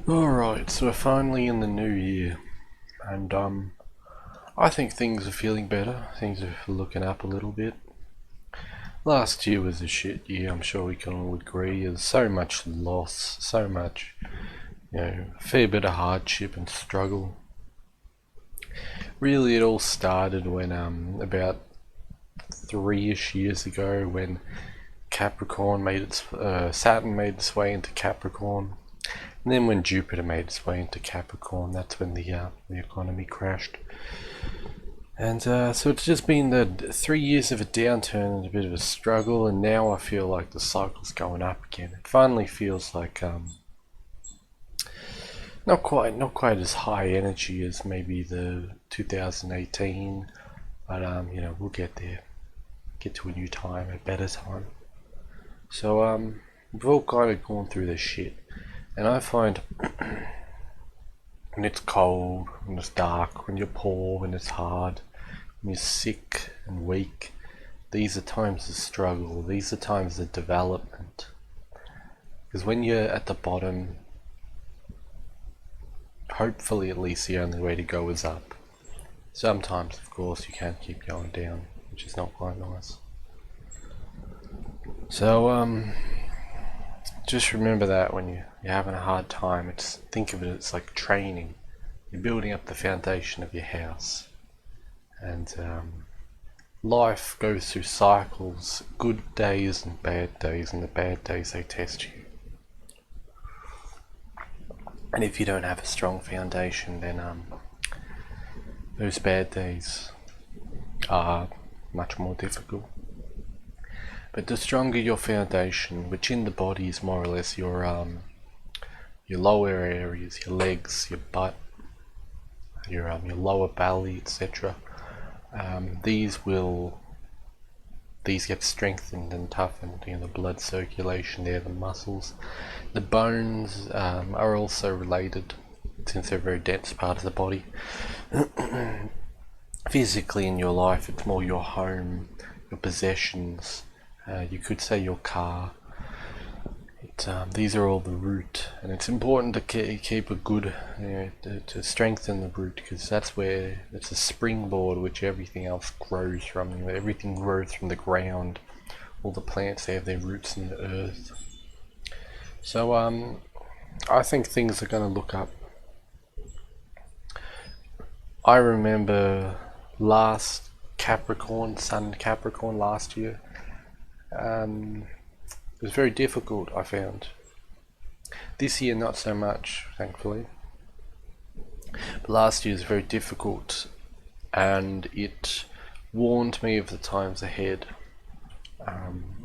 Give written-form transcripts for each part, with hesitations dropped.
Alright, so we're finally in the new year, and I think things are feeling better. Things are looking up a little bit. Last year was a shit year, I'm sure we can all agree. There's so much loss, so much, a fair bit of hardship and struggle. Really, it all started when, about 3-ish years ago, when Saturn made its way into Capricorn. And then when Jupiter made its way into Capricorn, that's when the economy crashed. And so it's just been the 3 years of a downturn and a bit of a struggle, and now I feel like the cycle's going up again. It finally feels like not quite as high energy as maybe the 2018, but we'll get there, get to a new time, a better time. So we've all kind of gone through this shit, and I find when it's cold, when it's dark, when you're poor, when it's hard, when you're sick and weak, these are times of struggle, these are times of development. Because when you're at the bottom, hopefully at least the only way to go is up. Sometimes, of course, you can't keep going down, which is not quite nice. So, just remember that when you're having a hard time, think of it as like training. You're building up the foundation of your house. And life goes through cycles, good days and the bad days, they test you. And if you don't have a strong foundation, then those bad days are much more difficult. But the stronger your foundation, which in the body is more or less your lower areas, your legs, your butt, your lower belly, etc. These get strengthened and toughened. The blood circulation there, the muscles, the bones are also related, since they're a very dense part of the body. Physically in your life, it's more your home, your possessions. You could say your car. These are all the root, and it's important to keep a good, to strengthen the root, because it's a springboard which everything else grows from. Everything grows from the ground. All the plants, they have their roots in the earth. So I think things are going to look up. I remember last Capricorn, Sun Capricorn last year. It was very difficult, I found. This year not so much, thankfully. But last year was very difficult, and it warned me of the times ahead.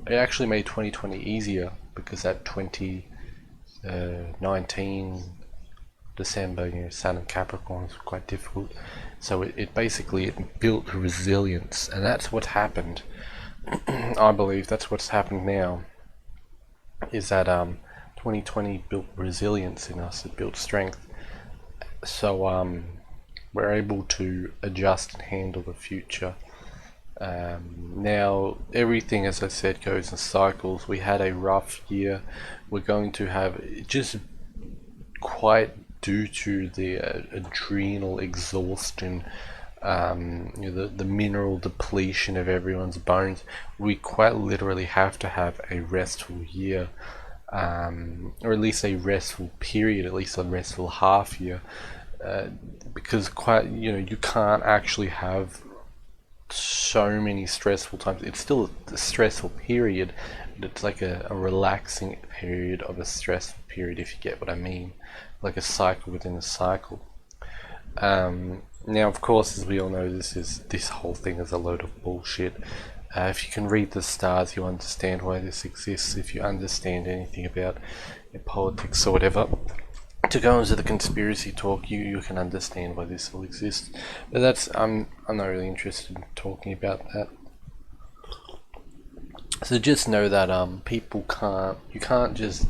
It actually made 2020 easier, because that 2019 December, Sun and Capricorn was quite difficult. So it basically built resilience, and that's what's happened. I believe that's what's happened now, is that 2020 built resilience in us, it built strength. So we're able to adjust and handle the future. Now everything, as I said, goes in cycles. We had a rough year. We're going to have, just quite due to the adrenal exhaustion, the mineral depletion of everyone's bones, we quite literally have to have a restful year, or at least a restful period, at least a restful half year, because you can't actually have so many stressful times. It's still a stressful period, but it's like a relaxing period of a stressful period, if you get what I mean, like a cycle within a cycle. Now, of course, as we all know, this whole thing is a load of bullshit. If you can read the stars, you understand why this exists. If you understand anything about politics or whatever, to go into the conspiracy talk, you can understand why this all exists. But I'm not really interested in talking about that. So just know that you can't just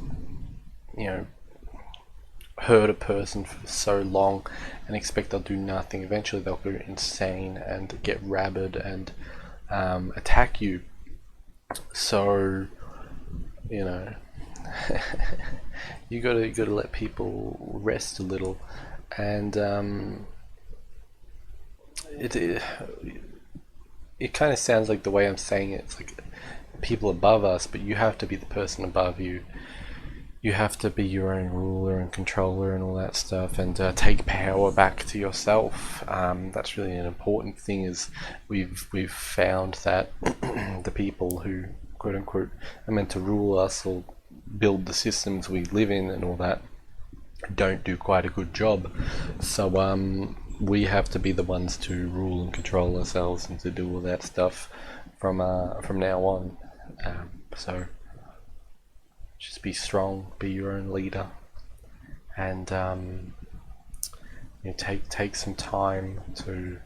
hurt a person for so long and expect they'll do nothing. Eventually they'll go insane and get rabid and attack you. So you gotta let people rest a little, and it it kind of sounds like the way I'm saying it, it's like people above us, but you have to be the person above you. You have to be your own ruler and controller and all that stuff, and take power back to yourself. That's really an important thing. Is we've found that the people who quote unquote are meant to rule us or build the systems we live in and all that don't do quite a good job. So we have to be the ones to rule and control ourselves and to do all that stuff from now on. So just be strong, be your own leader, and take some time to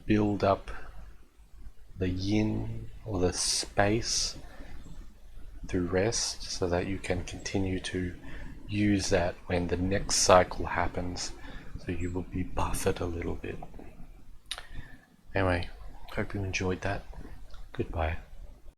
build up the yin or the space through rest, so that you can continue to use that when the next cycle happens. So you will be buffered a little bit. Anyway, hope you enjoyed that. Goodbye.